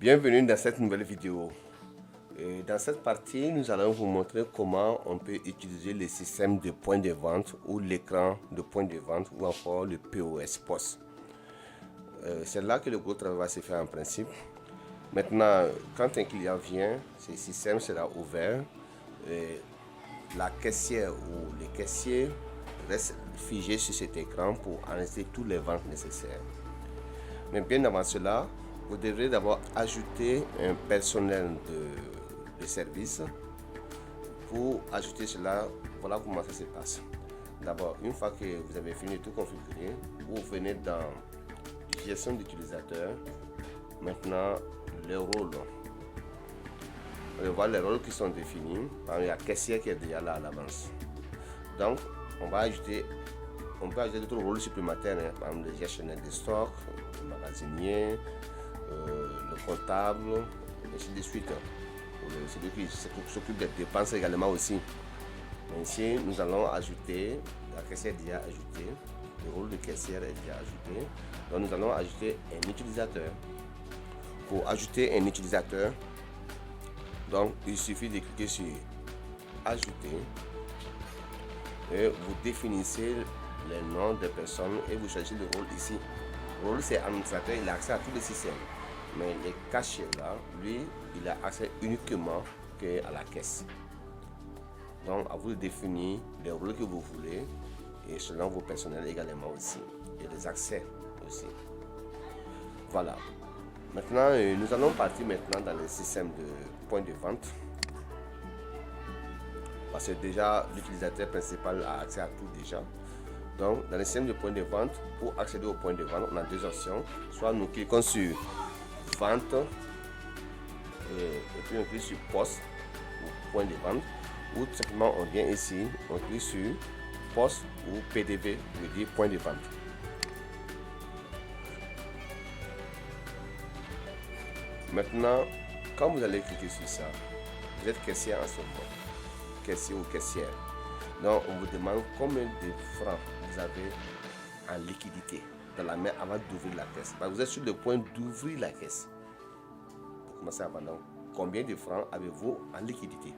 Bienvenue dans cette nouvelle vidéo. Et dans cette partie, nous allons vous montrer comment on peut utiliser le système de point de vente ou l'écran de point de vente ou encore le POS POS. C'est là que le gros travail va se faire en principe. Maintenant, quand un client vient, ce système sera ouvert. Et la caissière ou les caissiers restent figés sur cet écran pour enregistrer toutes les ventes nécessaires. Mais bien avant cela, vous devrez d'abord ajouter un personnel de service. Pour ajouter cela, voilà comment ça se passe. D'abord, une fois que vous avez fini de tout configurer, vous venez dans gestion d'utilisateur. Maintenant, les rôles. Vous allez voir les rôles qui sont définis. Par exemple, il y a caissière qui est déjà là à l'avance. Donc, on peut ajouter d'autres rôles supplémentaires, hein. Par exemple, le gestionnaire de stock, le magasinier, le comptable, et ainsi de suite. Celui qui s'occupe des dépenses également aussi. Ainsi, nous allons ajouter, la caissière est déjà ajoutée, le rôle de caissière est déjà ajouté. Donc, nous allons ajouter un utilisateur. Pour ajouter un utilisateur, donc il suffit de cliquer sur ajouter et vous définissez les noms des personnes et vous choisissez le rôle ici. Le rôle, c'est administrateur, il a accès à tous les systèmes. Mais les cashiers là, lui, il a accès uniquement à la caisse. Donc, à vous de définir les rôles que vous voulez et selon vos personnels également aussi. Et les accès aussi. Voilà. Maintenant, nous allons partir maintenant dans le système de point de vente. Parce que déjà, l'utilisateur principal a accès à tout déjà. Donc, dans le système de point de vente, pour accéder au point de vente, on a deux options. Soit nous cliquons sur vente et puis on clique sur poste ou point de vente, ou tout simplement on vient ici, on clique sur poste ou PDV, veut dire point de vente. Maintenant, quand vous allez cliquer sur ça, vous êtes caissier en ce moment, caissier ou caissière. Donc, on vous demande combien de francs vous avez en liquidité dans la main avant d'ouvrir la caisse. Vous êtes sur le point d'ouvrir la caisse. Pour commencer avant, donc, combien de francs avez-vous en liquidité?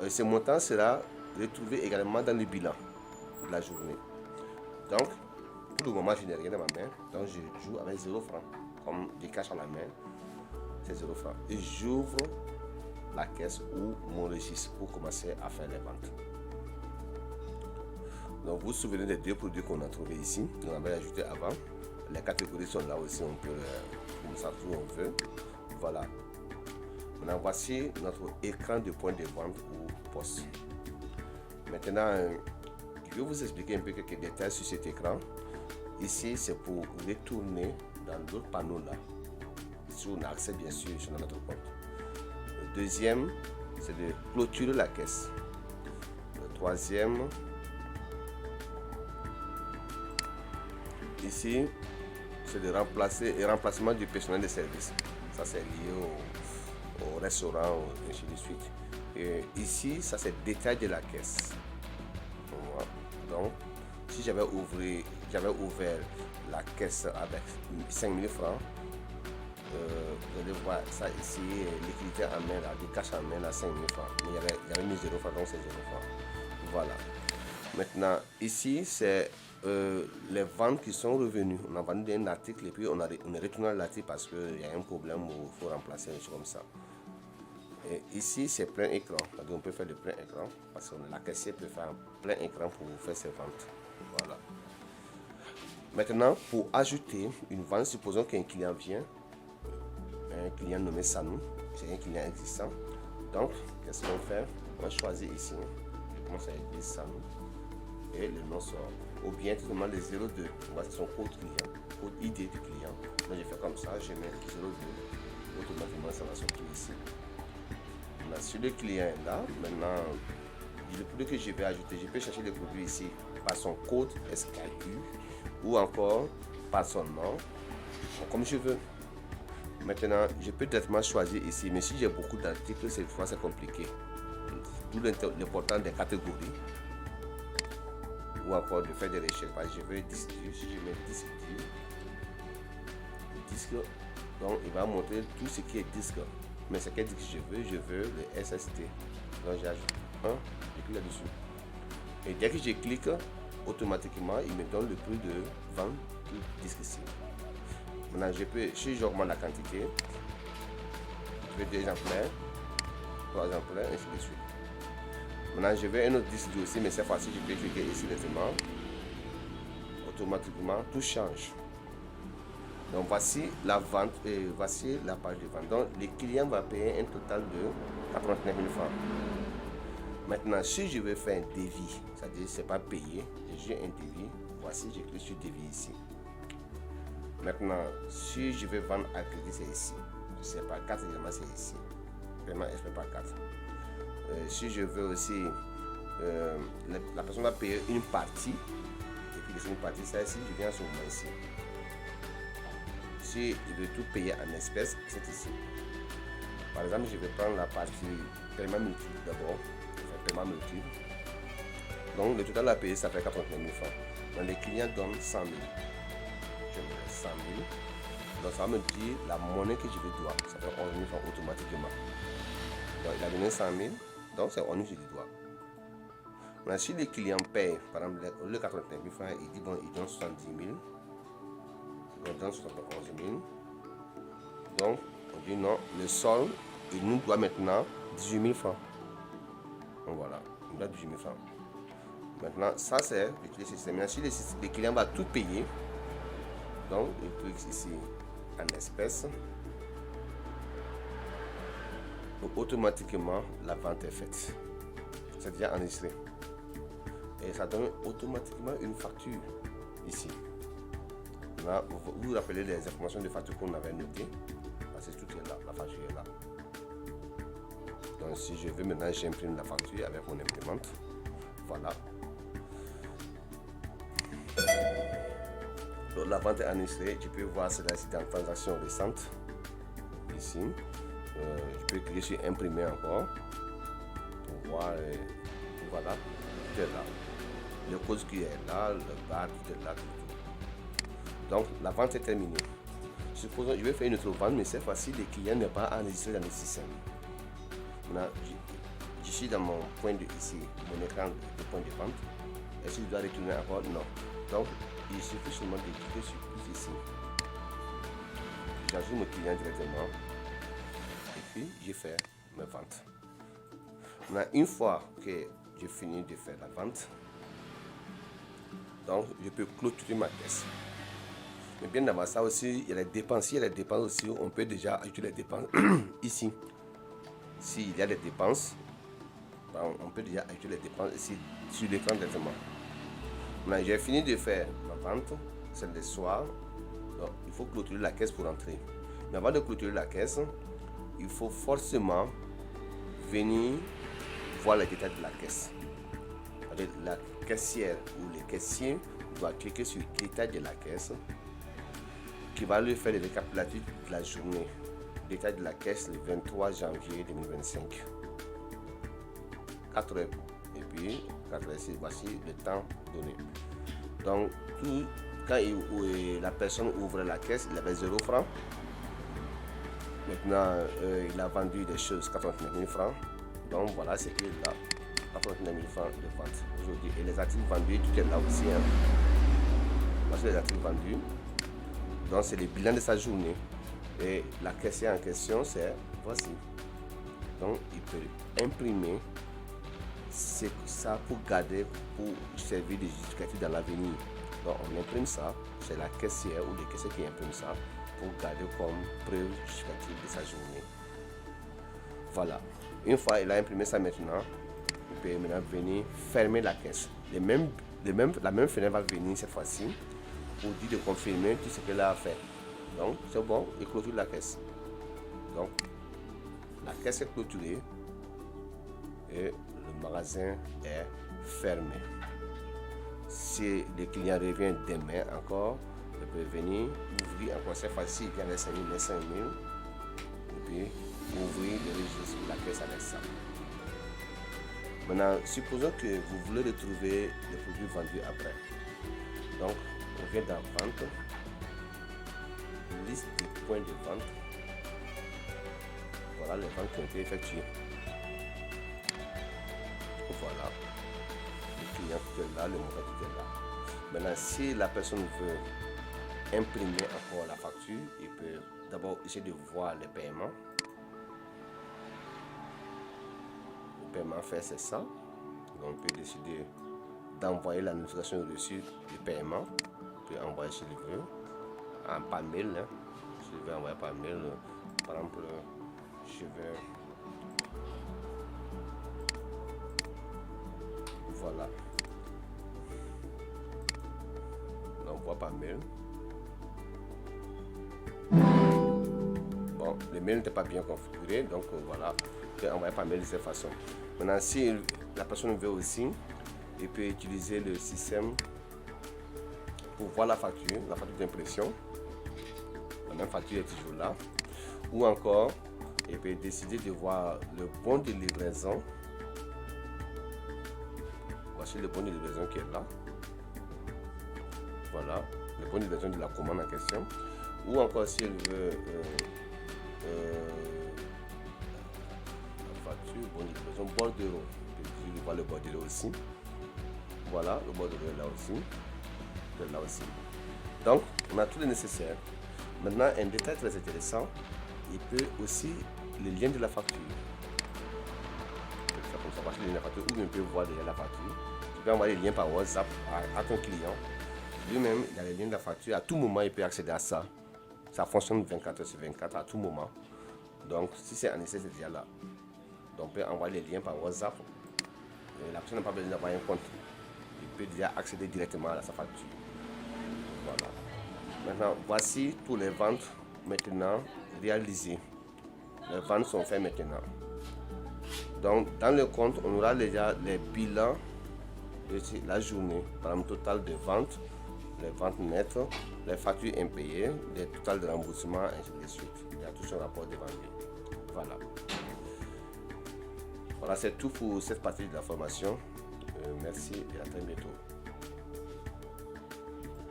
Ce montant sera retrouvé également dans le bilan de la journée. Donc, pour le moment, je n'ai rien dans ma main. Donc, je joue avec 0 francs. Comme des cash à la main, c'est 0 francs. Et j'ouvre la caisse ou mon registre pour commencer à faire les ventes. Donc, vous vous souvenez des deux produits qu'on a trouvés ici. On avait ajouté avant. Les catégories sont là aussi. On peut comme ça où on veut. Voilà. Maintenant, voici notre écran de point de vente ou poste. Maintenant, je vais vous expliquer un peu quelques détails sur cet écran. Ici, c'est pour retourner dans l'autre panneau là. Ici, on a accès bien sûr sur notre compte. Le deuxième, c'est de clôturer la caisse. Le troisième, ici, c'est de remplacer et remplacement du personnel de service. Ça, c'est lié au restaurant, et ainsi de suite. Et ici, ça, c'est détail de la caisse. Voilà. Donc, si j'avais ouvert la caisse avec 5000 francs, vous allez voir ça ici, liquidité en main, là, du cash en main, là, 5000 francs. Mais il y avait mis 0 francs, donc c'est 0 francs. Voilà. Maintenant, ici, c'est les ventes qui sont revenues. On a vendu un article et puis on est retourné à l'article parce qu'il y a un problème où il faut remplacer, une chose comme ça. Et ici, c'est plein écran. Donc, on peut faire de plein écran parce que la caissière peut faire plein écran pour faire ses ventes. Voilà. Maintenant, pour ajouter une vente, supposons qu'un client vient, un client nommé Sanou, c'est un client existant. Donc, qu'est-ce qu'on fait? On va choisir ici. Je commence à écrire Sanou et le nom sort. Ou bien tout simplement le 02. Voici son code client, code ID du client. Moi, je fais comme ça, je mets 02. Automatiquement, ça va sortir ici. Maintenant, sur le client est là, maintenant, le produit que je vais ajouter, je peux chercher le produit ici par son code SKU ou encore par son nom, comme je veux. Maintenant, je peux directement choisir ici, mais si j'ai beaucoup d'articles, cette fois c'est compliqué. D'où l'important des catégories ou encore de faire des recherches. Je veux disque dur, si je mets disque dur, disque Donc il va montrer tout ce qui est disque. Mais c'est quel disque je veux le SSD. Donc j'ajoute un, je clique là-dessus. Et dès que je clique, automatiquement il me donne le prix de vente du disque ici. Maintenant je peux, si j'augmente la quantité, je veux 2 exemplaires, 3 exemplaires, ainsi de suite. Maintenant je veux un autre disque aussi, mais cette fois-ci je peux cliquer ici directement. Automatiquement tout change. Donc voici la vente et voici la page de vente. Donc le client va payer un total de 89 000 francs. Maintenant si je veux faire un devis, c'est-à-dire c'est pas payé, j'ai un devis, voici je clique sur devis ici. Maintenant si je veux vendre à crédit, c'est ici. C'est par 4 également, c'est ici. Paiement expert par 4. Si je veux aussi la personne va payer une partie, et puis c'est une partie, ça ici, je viens sur moi ici. Si je veux tout payer en espèces, c'est ici. Par exemple, je vais prendre la partie paiement multiple d'abord. Paiement multiple. Donc le total à payer, ça fait 89 000 francs. Donc les clients donnent 100 000. Je mets 100 000. Donc ça va me dire la monnaie que je vais dois. Ça fait 11 000 francs automatiquement. Donc il a donné 100 000. Donc c'est 11 000 que je dois. Maintenant si les clients payent, par exemple, le 89 000 francs, il dit bon, il donne 70 000. On donne 71 000. Donc on dit non, le solde, il nous doit maintenant 18 000 francs. Donc voilà, il doit 18 000 francs. Maintenant, ça c'est le système. Maintenant, si les clients va tout payer, donc il clique ici en espèces. Donc automatiquement, la vente est faite. C'est déjà enregistré. Et ça donne automatiquement une facture ici. Là, vous vous rappelez les informations de facture qu'on avait notées. Parce que tout est là, la facture est là. Donc si je veux maintenant, j'imprime la facture avec mon imprimante. Voilà. Donc la vente est enregistrée. Tu peux voir cela ici dans transaction récente. Ici. Je peux cliquer sur imprimer encore. Pour voir. Voilà. Tout est là. Le code qui est là, le bar, tout est là. Donc la vente est terminée. Supposons je vais faire une autre vente, mais cette fois-ci, le client n'est pas enregistré dans le système. Maintenant, je suis dans mon point de ici, mon écran de point de vente. Est-ce que je dois retourner encore? Non. Donc, il suffit seulement de cliquer sur plus ici. J'ajoute mon client directement. Et puis, je fais mes ventes. Maintenant, une fois que j'ai fini de faire la vente, donc je peux clôturer ma caisse. Mais bien avant ça aussi, il y a les dépenses. Il y a les dépenses aussi, on peut déjà ajouter les dépenses ici. S'il y a des dépenses, on peut déjà ajouter les dépenses ici sur l'écran directement. Maintenant, j'ai fini de faire ma vente, c'est le soir. Donc, il faut clôturer la caisse pour entrer. Mais avant de clôturer la caisse, il faut forcément venir voir les détails de la caisse. La caissière ou le caissier doit cliquer sur le détail de la caisse qui va lui faire le récapitulatif de la journée. Détail de la caisse le 23 janvier 2025. 4 heures. Et puis, 4 heures, voici le temps donné. Donc, quand la personne ouvre la caisse, il avait 0 francs. Maintenant, il a vendu des choses 89 000 francs. Donc, voilà ce qu'il a. 89 000 francs de vente aujourd'hui. Et les articles vendus, tout est là aussi. Hein. Voici les articles vendus. Donc, c'est le bilan de sa journée. Et la caissière en question, c'est voici. Donc, il peut imprimer ça pour garder, pour servir de justificatif dans l'avenir. Donc, on imprime ça. C'est la caissière ou le caissier qui imprime ça pour garder comme preuve justificative de sa journée. Voilà. Une fois il a imprimé ça maintenant, il peut maintenant venir fermer la caisse. La même fenêtre va venir cette fois-ci pour dire de confirmer tout ce qu'elle a fait. Donc c'est bon, il clôture la caisse. Donc la caisse est clôturée et le magasin est fermé. Si le client revient demain encore, il peut venir ouvrir encore cette fois-ci, il gagne 5 000, les 5 000 et puis ouvrir le registre de la caisse avec ça. Maintenant, supposons que vous voulez retrouver les produits vendus après. Donc, on vient dans vente. liste des points de vente. Voilà les ventes qui ont été effectuées. Voilà, le client qui est là, le montant qui est là. Maintenant, si la personne veut imprimer encore la facture, il peut d'abord essayer de voir les paiements. Le paiement fait, c'est ça. Donc, on peut décider d'envoyer la notification reçue du paiement. On peut envoyer chez le livreur par mail. Hein. Je vais envoyer par mail, par exemple, je vais. Voilà. On envoie par mail. Bon, le mail n'était pas bien configuré, donc voilà, je vais envoyer par mail de cette façon. Maintenant, si la personne veut aussi, il peut utiliser le système pour voir la facture d'impression. La même facture est toujours là. Ou encore, il peut décider de voir le bon de livraison. Voici le bon de livraison qui est là. Voilà, le bon de livraison de la commande en question. Ou encore, si elle veut la facture, bon de livraison, bordereau. Je vais voir le bordereau aussi. Voilà, le bordereau est là aussi. Là aussi. Donc, on a tout le nécessaire. Maintenant, un détail très intéressant, il peut aussi le lien de la facture. Comme ça, le lien de la facture, ou on peut voir déjà la facture. Tu peux envoyer le lien par WhatsApp à ton client. Lui-même, il a le lien de la facture. À tout moment, il peut accéder à ça. Ça fonctionne 24h/24 à tout moment. Donc, si c'est en essai, c'est déjà là. Donc, on peut envoyer les liens par WhatsApp. Et la personne n'a pas besoin d'avoir un compte. Il peut déjà accéder directement à sa facture. Voilà. Maintenant, voici tous les ventes maintenant réalisées. Les ventes sont faites maintenant. Donc, dans le compte, on aura déjà les bilans de la journée, par exemple, total de ventes, les ventes nettes, les factures impayées, les totals de remboursement, ainsi de suite. Il y a tout son rapport de vente. Voilà. Voilà, c'est tout pour cette partie de la formation. Merci et à très bientôt.